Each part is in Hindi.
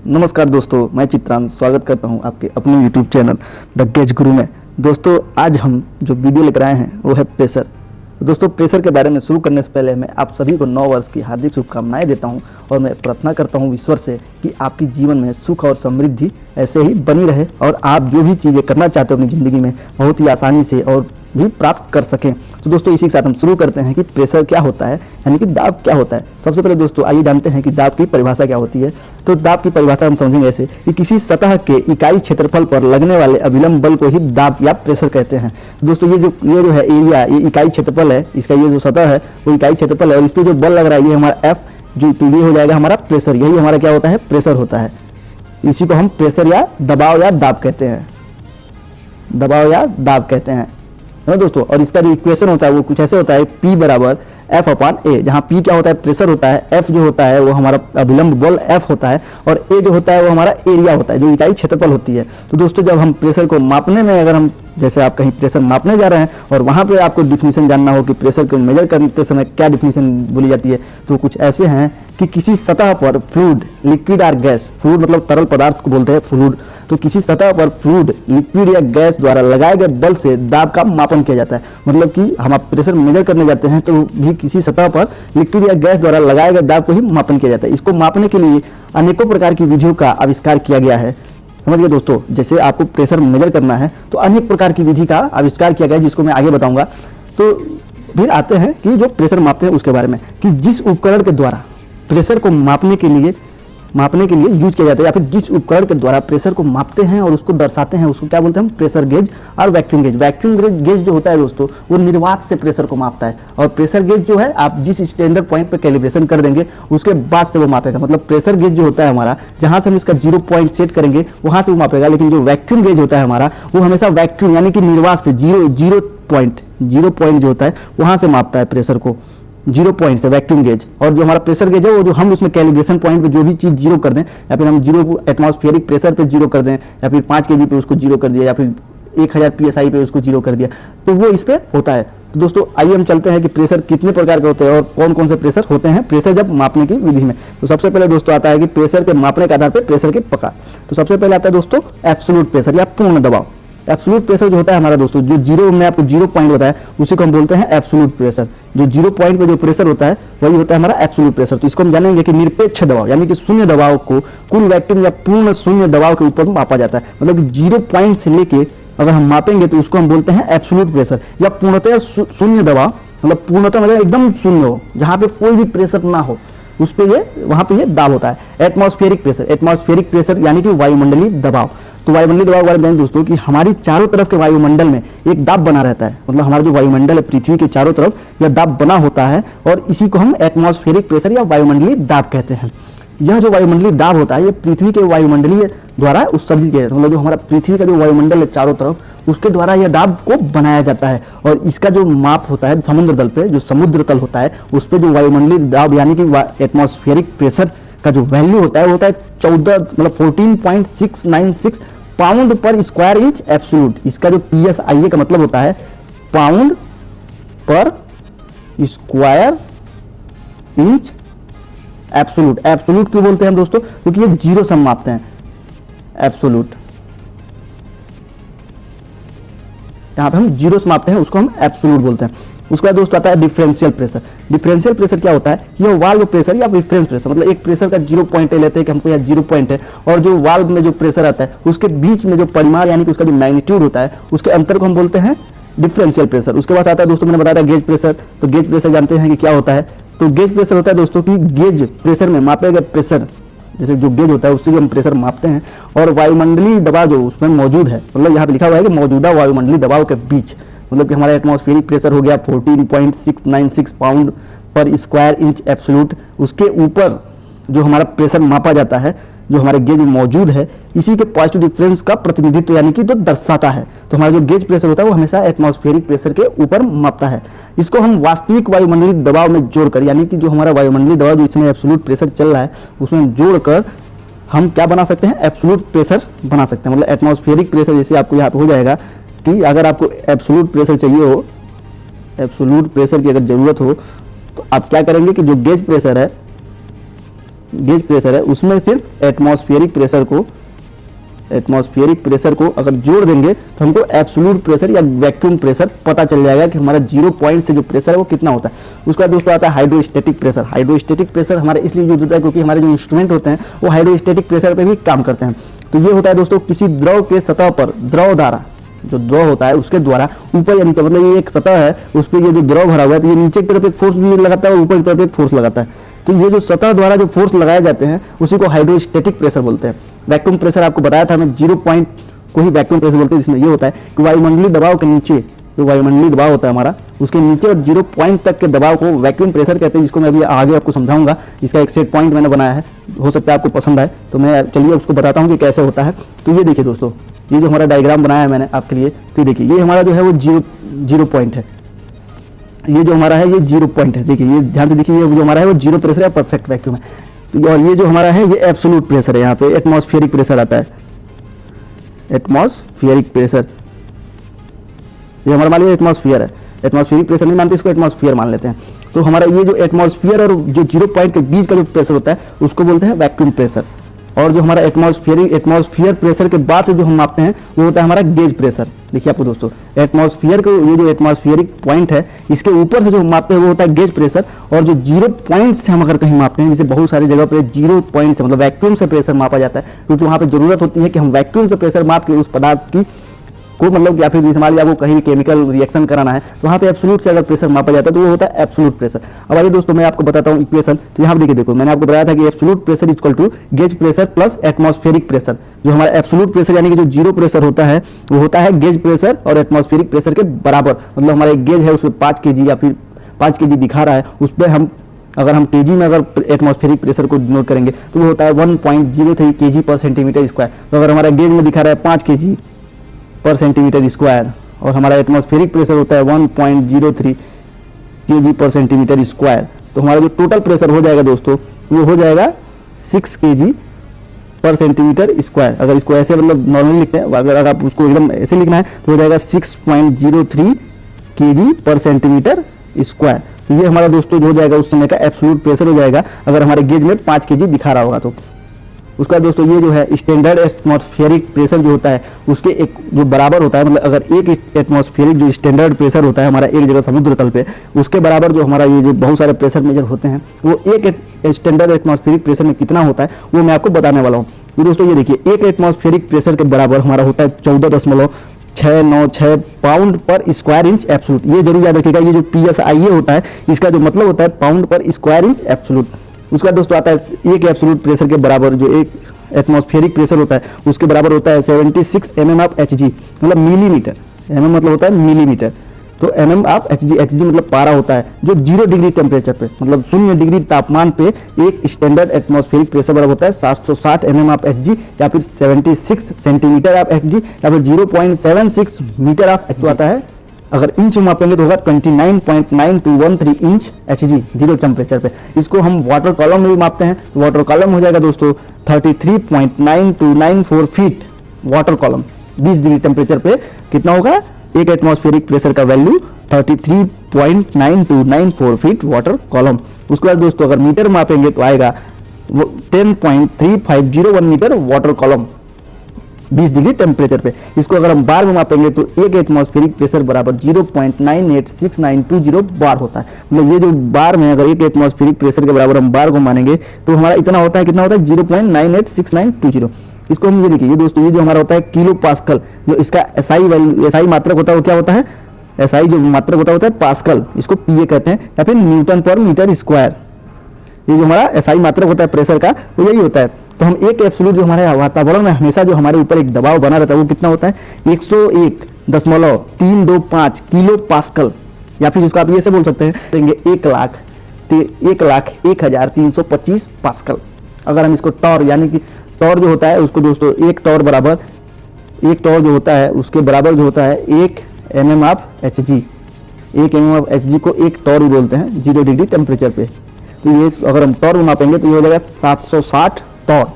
नमस्कार दोस्तों, मैं चित्रांश स्वागत करता हूं आपके अपने YouTube चैनल द गेज गुरु में। दोस्तों, आज हम जो वीडियो लेकर आए हैं वो है प्रेशर। दोस्तों, प्रेशर के बारे में शुरू करने से पहले मैं आप सभी को नव वर्ष की हार्दिक शुभकामनाएं देता हूं और मैं प्रार्थना करता हूं ईश्वर से कि आपकी जीवन में सुख और समृद्धि ऐसे ही बनी रहे और आप जो भी चीज़ें करना चाहते हो अपनी ज़िंदगी में बहुत ही आसानी से और भी प्राप्त कर सकें। तो दोस्तों, इसी के साथ हम शुरू करते हैं कि प्रेशर क्या होता है, यानी कि दाब क्या होता है। सबसे पहले दोस्तों आइए जानते हैं कि दाब की परिभाषा क्या होती है। तो दाब की परिभाषा हम समझेंगे ऐसे कि किसी सतह के इकाई क्षेत्रफल पर लगने वाले अभिलंब बल को ही दाब या प्रेशर कहते हैं। दोस्तों, ये जो है एरिया, ये इकाई क्षेत्रफल है, इसका ये जो सतह है वो इकाई क्षेत्रफल है और इस पर जो बल लग रहा है ये हमारा एफ, जो तो ये हो जाएगा हमारा प्रेशर। यही हमारा क्या होता है, प्रेशर होता है। इसी को हम प्रेशर या दबाव या दाब कहते हैं, दबाव या दाब कहते हैं ना दोस्तों। और इसका जो इक्वेशन होता है वो कुछ ऐसे होता है, P बराबर F अपान A, जहाँ P क्या होता है, प्रेशर होता है, F जो होता है वो हमारा अभिलंब बल F होता है और A जो होता है वो हमारा एरिया होता है, जो इकाई क्षेत्रफल होती है। तो दोस्तों, जब हम प्रेशर को मापने में, अगर हम जैसे आप कहीं प्रेशर मापने जा रहे हैं और वहाँ पे आपको डिफिनीशन जानना हो कि प्रेशर को मेजर करते समय क्या डिफिनीशन बोली जाती है, तो कुछ ऐसे हैं कि किसी सतह पर फ्लूइड, लिक्विड और गैस, फ्लूइड मतलब तरल पदार्थ को बोलते हैं फ्लूइड, तो किसी सतह पर फ्लूइड, लिक्विड या गैस द्वारा लगाए गए बल से दाब का मापन किया जाता है। मतलब कि हम आप प्रेशर मेजर करने जाते हैं तो भी किसी सतह पर लिक्विड या गैस द्वारा लगाए गए दाब को ही मापन किया जाता है। इसको मापने के लिए अनेकों प्रकार की विधियों का आविष्कार किया गया है। समझ गए दोस्तों, जैसे आपको प्रेशर मेजर करना है तो अनेक प्रकार की विधि का आविष्कार किया गया है, जिसको मैं आगे बताऊंगा। तो फिर आते हैं कि जो प्रेशर मापते हैं उसके बारे में, कि जिस उपकरण के द्वारा प्रेशर को मापने के लिए यूज किया जाता है, या फिर जिस उपकरण के द्वारा प्रेशर को मापते हैं और उसको दर्शाते हैं, उसको क्या बोलते हैं हम, प्रेशर गेज और वैक्यूम गेज। वैक्यूम गेज जो होता है दोस्तों वो निर्वात से प्रेशर को मापता है और प्रेशर गेज जो है आप जिस स्टैंडर्ड पॉइंट पे कैलिब्रेशन कर देंगे उसके बाद से वो मापेगा। मतलब प्रेशर गेज जो होता है हमारा, जहां से हम इसका 0 पॉइंट सेट करेंगे वहां से वो मापेगा, लेकिन जो वैक्यूम गेज होता है हमारा वो हमेशा वैक्यूम यानी कि निर्वात से जीरो पॉइंट जो होता है वहां से मापता है प्रेशर को, 0 पॉइंट से वैक्यूम गेज। और जो हमारा प्रेशर गेज है वो जो हम उसमें कैलिब्रेशन पॉइंट पे जो भी चीज़ 0 कर दें, या फिर हम 0 एटमॉस्फेरिक प्रेशर पे 0 कर दें, या फिर 5 kg पे उसको 0 कर दिया, या फिर 1000 PSI पे उसको 0 कर दिया, तो वो इस पे होता है। तो दोस्तों आइए हम चलते हैं कि प्रेशर कितने प्रकार के होते हैं और कौन कौन से प्रेशर होते हैं प्रेशर जब मापने की विधि में। तो सबसे पहले दोस्तों आता है कि प्रेशर के मापने के आधार पर प्रेशर के प्रकार। तो सबसे पहले आता है दोस्तों एब्सोल्यूट प्रेशर या पूर्ण दबाव। एब्सोल्यूट प्रेशर जो होता है हमारा दोस्तों, जो 0 में आपको 0 पॉइंट बताया उसी को हम बोलते हैं एब्सोल्यूट प्रेशर। जो 0 पॉइंट पे जो प्रेशर होता है वही होता है हमारा एब्सोल्यूट प्रेशर। तो इसको हम जानेंगे कि निरपेक्ष दबाव, यानी कि शून्य दबाव को कुल वैक्यूम या पूर्ण शून्य दबाव के ऊपर मापा जाता है। मतलब कि 0 पॉइंट से लेके अगर हम मापेंगे तो उसको हम बोलते हैं एब्सोल्यूट प्रेशर या पूर्णतः शून्य दबाव। मतलब पूर्णतः मतलब एकदम शून्य हो, जहाँ पे कोई भी प्रेशर ना हो, उस पे ये वहां पे ये दाब होता है। एटमॉस्फेरिक प्रेशर यानी कि वायुमंडलीय दबाव। तो वायुमंडलीय दबाव वाले जान दोस्तों कि हमारी चारों तरफ के वायुमंडल में एक दाब बना रहता है। मतलब हमारा जो वायुमंडल है पृथ्वी के चारों तरफ यह दाब बना होता है और इसी को हम एटमॉस्फेरिक प्रेशर या वायुमंडलीय दाब कहते हैं। यह जो वायुमंडलीय दाब होता है ये पृथ्वी के वायुमंडलीय द्वारा उत्सर्जित किया जाता है। मतलब जो हमारा पृथ्वी का जो वायुमंडल है चारों तरफ उसके द्वारा यह दाब को बनाया जाता है और इसका जो माप होता है समुद्र तल पे, जो समुद्र तल होता है उस पर जो वायुमंडलीय दाब यानी कि एटमॉस्फेरिक प्रेशर का जो वैल्यू होता है वो होता है 14.696 पाउंड पर स्क्वायर इंच एब्सोल्यूट। इसका जो PSI का मतलब होता है पाउंड पर स्क्वायर इंच एब्सोल्यूट। एब्सोल्यूट क्यों बोलते हैं हम दोस्तों, क्योंकि ये 0 से हम मापते हैं। एब्सोल्यूट यहाँ पे हम 0 से मापते हैं, उसको हम एब्सोल्यूट बोलते हैं। उसके बाद दोस्तों आता है डिफरेंशियल प्रेशर। डिफरेंशियल प्रेशर क्या होता है, यह वाल्व प्रेशर या रिफरेंस प्रेशर। मतलब एक प्रेशर का 0 पॉइंट लेते हैं कि हमको यहाँ 0 पॉइंट है और जो वाल्व में जो प्रेशर आता है उसके बीच में जो परिमाण यानी कि उसका जो मैग्नीट्यूड होता है उसके अंतर को हम बोलते हैं डिफरेंशियल प्रेशर। उसके बाद आता है दोस्तों, मैंने बताया था गेज प्रेशर। तो गेज प्रेशर जानते हैं कि क्या होता है। तो गेज प्रेशर होता है दोस्तों कि गेज प्रेशर में मापे गए प्रेशर, जैसे जो गेज होता है उससे हम प्रेशर मापते हैं और वायुमंडलीय दबाव जो उसमें मौजूद है, मतलब यहाँ पे लिखा हुआ है कि मौजूदा वायुमंडलीय दबाव के बीच, मतलब कि हमारा एटमॉस्फेरिक प्रेशर हो गया 14.696 पाउंड पर स्क्वायर इंच एब्सोल्यूट, उसके ऊपर जो हमारा प्रेशर मापा जाता है जो हमारे गेज में मौजूद है, इसी के पॉजिटिव डिफरेंस का प्रतिनिधित्व यानी कि जो दर्शाता है। तो हमारा जो गेज प्रेशर होता है वो हमेशा एटमॉस्फेरिक प्रेशर के ऊपर मापता है। इसको हम वास्तविक वायुमंडलीय दबाव में जोड़कर, यानी कि जो हमारा वायुमंडलीय दबाव जो इसमें एब्सोल्यूट प्रेशर चल रहा है उसमें जोड़कर हम क्या बना सकते हैं, एब्सोल्यूट प्रेशर बना सकते हैं। मतलब एटमॉस्फेरिक प्रेशर जैसे आपको यहाँ पे हो जाएगा कि अगर आपको एब्सोल्यूट प्रेशर चाहिए हो, एब्सोल्यूट प्रेशर की अगर जरूरत हो तो आप क्या करेंगे कि जो गेज प्रेशर है गेज प्रेशर है उसमें सिर्फ एटमॉस्फेरिक प्रेशर को अगर जोड़ देंगे तो हमको एब्सोल्यूट प्रेशर या वैक्यूम प्रेशर पता चल जाएगा कि हमारा 0 पॉइंट से जो प्रेशर है वो कितना होता है। उसके बाद दोस्तों आता है हाइड्रोस्टैटिक प्रेशर। हाइड्रोस्टैटिक प्रेशर हमारे इसलिए यूज होता है क्योंकि हमारे जो इंस्ट्रूमेंट होते हैं वो हाइड्रोस्टैटिक प्रेशर पे भी काम करते हैं। तो ये होता है दोस्तों किसी द्रव के सतह पर द्रव धारा जो द्रव होता है उसके द्वारा ऊपर या नीचे, मतलब ये एक सतह है उस पर ये जो द्रव भरा हुआ है तो ये नीचे की तरफ एक फोर्स भी लगाता है और ऊपर की तरफ एक फोर्स लगाता है। तो ये जो सतह द्वारा जो फोर्स लगाए जाते हैं उसी को हाइड्रोस्टैटिक प्रेशर बोलते हैं। वैक्यूम प्रेशर आपको बताया था मैं 0 पॉइंट को ही वैक्यूम प्रेशर बोलते हैं, जिसमें ये होता है कि वायुमंडलीय दबाव के नीचे जो वायुमंडलीय दबाव होता है हमारा उसके नीचे और 0 पॉइंट तक के दबाव को वैक्यूम प्रेशर कहते हैं, जिसको मैं अभी आगे आपको समझाऊंगा। इसका एक सेट पॉइंट मैंने बनाया है, हो सकता है आपको पसंद आए, तो मैं चलिए उसको बताता हूँ कि कैसे होता है। तो ये देखिए दोस्तों, ये जो हमारा डायग्राम बनाया है मैंने आपके लिए, तो देखिए ये हमारा जो है वो जीरो पॉइंट है। ये जो हमारा है ये 0 पॉइंट है। देखिए ये ध्यान से देखिए, ये जो हमारा है वो 0 प्रेशर है, परफेक्ट वैक्यूम है। तो और ये जो हमारा है ये एब्सोल्यूट प्रेशर है, यहाँ पे एटमॉस्फेरिक प्रेशर आता है, एटमॉस्फेरिक प्रेशर। ये हमारा मान लीजिए एटमॉस्फेयर है, एटमॉस्फेरिक प्रेशर नहीं मानते, इसको एटमॉस्फेयर मान लेते हैं। तो हमारा ये जो एटमॉस्फेयर और जो 0 पॉइंट के बीच का जो प्रेशर होता है उसको बोलते हैं वैक्यूम प्रेशर। और जो हमारा एटमॉस्फेयर प्रेशर के बाद से जो हम मापते हैं वो होता है हमारा गेज प्रेशर। देखिए आपको दोस्तों, एटमॉस्फेयर को ये जो एटमॉस्फेरिक पॉइंट है इसके ऊपर से जो हम मापते हैं वो होता है गेज प्रेशर। और जो 0 पॉइंट से हम अगर कहीं मापते हैं, जैसे बहुत सारी जगह पे 0 पॉइंट से मतलब वैक्यूम से प्रेशर मापा जाता है, क्योंकि वहाँ पे जरूरत होती है कि हम वैक्यूम से प्रेशर माप के उस पदार्थ की को मतलब या फिर मान लीजिए आपको कहीं केमिकल रिएक्शन कराना है तो वहाँ पे एब्सोल्यूट से अगर प्रेशर मापा जाता है तो वो होता है एब्सोल्यूट प्रेशर। अब आइए दोस्तों मैं आपको बताता हूँ इक्वेशन। तो यहाँ पे देखो मैंने आपको बताया था कि absolute pressure equal to gauge pressure plus atmospheric pressure. जो हमारा एब्सोल्यूट प्रेशर यानी कि जो 0 प्रेशर होता है वो होता है गेज प्रेशर और एटमॉस्फेरिक प्रेशर के बराबर। मतलब हमारा एक गेज है उसमें 5 kg या फिर 5 kg दिखा रहा है, उस पर हम अगर हम केजी में अगर एटमॉस्फेरिक प्रेशर को डिनोट करेंगे तो वो होता है 1.03 kg पर सेंटीमीटर स्क्वायर। तो अगर हमारा गेज में दिखा रहा है 5 kg पर सेंटीमीटर स्क्वायर और हमारा एटमॉस्फेरिक प्रेशर होता है 1.03 kg पर सेंटीमीटर स्क्वायर, तो हमारा जो टोटल प्रेशर हो जाएगा दोस्तों वो हो जाएगा 6 kg पर सेंटीमीटर स्क्वायर। अगर इसको ऐसे मतलब नॉर्मली लिखते हैं, अगर आप उसको एकदम ऐसे लिखना है तो हो जाएगा 6.03 kg पर सेंटीमीटर स्क्वायर। तो ये हमारा दोस्तों जो हो जाएगा उस समय का एब्सोल्यूट प्रेशर हो जाएगा अगर हमारे गेज में 5 kg दिखा रहा होगा तो। उसका दोस्तों ये जो है स्टैंडर्ड एटमॉस्फेरिक प्रेशर जो होता है उसके एक जो बराबर होता है, मतलब अगर एक एटमॉस्फेरिक जो स्टैंडर्ड प्रेशर होता है हमारा एक जगह समुद्र तल पे, उसके बराबर जो हमारा ये जो बहुत सारे प्रेशर मेजर होते हैं वो एक स्टैंडर्ड एटमॉस्फेरिक प्रेशर में कितना होता है वो मैं आपको बताने वाला हूँ। तो दोस्तों ये देखिए एक एटमॉस्फेरिक प्रेशर के बराबर हमारा होता है 14.696 पाउंड पर स्क्वायर इंच एब्सोल्यूट। ये जरूर याद रखिएगा, ये जो PSI होता है इसका जो मतलब होता है पाउंड पर स्क्वायर इंच एब्सोल्यूट। उसका दोस्तों आता है एक एब्सोल्यूट प्रेशर के बराबर जो एक एटमॉस्फेरिक प्रेशर होता है उसके बराबर होता है 76 mm ऑफ Hg, मतलब मिलीमीटर। mm मतलब होता है मिलीमीटर, तो mm ऑफ Hg, Hg मतलब पारा होता है जो 0 डिग्री टेम्परेचर पे मतलब 0 डिग्री तापमान पे एक स्टैंडर्ड एटमॉस्फेरिक प्रेशर बराबर होता है 760 mm ऑफ Hg या फिर 76 सेंटीमीटर ऑफ Hg या फिर 0.76 मीटर ऑफ Hg आता है। अगर इंच में मापेंगे तो होगा 29.9213 इंच Hg 0 टेम्परेचर पे। इसको हम वाटर कॉलम में भी मापते हैं, तो वाटर कॉलम हो जाएगा दोस्तों 33.9294 feet water column. 20 degree temperature पे कितना होगा एक एटमॉस्फेरिक प्रेशर का वैल्यू 33.9294 फीट वाटर कॉलम। उसके बाद दोस्तों अगर मीटर मापेंगे तो आएगा 10.3501 metre water column 20 degree temperature पे। इसको अगर हम बार में मापेंगे तो एक एटमॉस्फेरिक प्रेशर बराबर 0.986920 बार होता है। मतलब ये जो बार में अगर एक एटमॉस्फेरिक प्रेशर के बराबर हम बार को मानेंगे तो हमारा इतना होता है, कितना होता है 0.986920। इसको हम ये देखिए ये दोस्तों ये जो हमारा होता है किलो पास्कल, जो इसका एसआई वैल्यू एसआई मात्रक होता है वो क्या होता है, एसआई जो मात्रक होता है पास्कल, इसको पीए कहते हैं या फिर न्यूटन पर मीटर स्क्वायर। ये जो हमारा एसआई मात्रक होता है प्रेशर का वो यही होता है। तो हम एक एब्सोल्यूट जो हमारे वातावरण में हमेशा जो हमारे ऊपर एक दबाव बना रहता है वो कितना होता है 101.325 किलो पास्कल, या फिर उसको आप ये से बोल सकते हैं 1,01,0325 पास्कल। अगर हम इसको टॉर यानी कि टॉर जो होता है उसको दोस्तों एक टॉर जो होता है उसके बराबर जो होता है 1 mm of Hg। 1 mm of Hg को एक टॉर भी बोलते हैं 0 डिग्री टेम्परेचर पे। तो ये अगर हम टॉर में मापेंगे तो ये हो जाएगा 760 टॉर।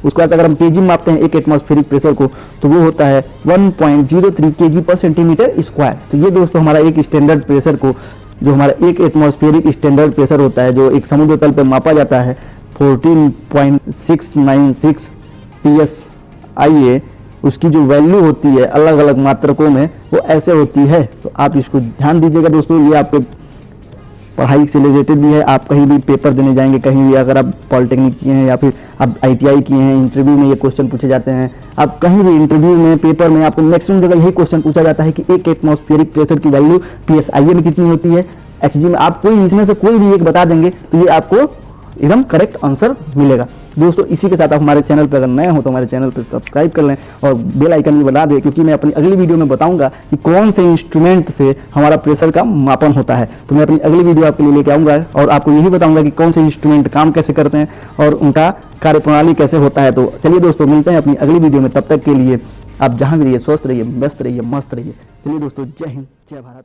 उसके बाद अगर हम केजी में मापते हैं एक एटमॉस्फेरिक प्रेशर को तो वो होता है 1.03 kg पर सेंटीमीटर स्क्वायर। तो ये दोस्तों हमारा एक स्टैंडर्ड प्रेशर को जो हमारा एक एटमॉस्फेरिक स्टैंडर्ड प्रेशर होता है जो एक समुद्र तल पे मापा जाता है 14.696 PSIA उसकी जो वैल्यू होती है अलग अलग मात्रकों में वो ऐसे होती है। तो आप इसको ध्यान दीजिएगा दोस्तों, ये आपके पढ़ाई से रिलेटेड भी है। आप कहीं भी पेपर देने जाएंगे, कहीं भी अगर आप पॉलिटेक्निक किए हैं या फिर आप ITI किए हैं, इंटरव्यू में ये क्वेश्चन पूछे जाते हैं। आप कहीं भी इंटरव्यू में, पेपर में आपको मैक्सिमम जगह यही क्वेश्चन पूछा जाता है कि एक एटमॉस्फेरिक प्रेशर की वैल्यू PSIA में कितनी होती है, HG में। आप कोई इसमें से कोई भी एक बता देंगे तो ये आपको एकदम करेक्ट आंसर मिलेगा। दोस्तों इसी के साथ आप हमारे चैनल पर अगर नए हो तो हमारे चैनल पर सब्सक्राइब कर लें और बेल आइकन भी बता दें, क्योंकि मैं अपनी अगली वीडियो में बताऊंगा कि कौन से इंस्ट्रूमेंट से हमारा प्रेशर का मापन होता है। तो मैं अपनी अगली वीडियो आपके लिए लेके आऊंगा और आपको यही बताऊंगा कि कौन से इंस्ट्रूमेंट काम कैसे करते हैं और उनका कार्यप्रणाली कैसे होता है। तो चलिए दोस्तों, मिलते हैं अपनी अगली वीडियो में। तब तक के लिए आप जहाँ भी रहिए, स्वस्थ रहिए, व्यस्त रहिए, मस्त रहिए। चलिए दोस्तों, जय हिंद, जय भारत।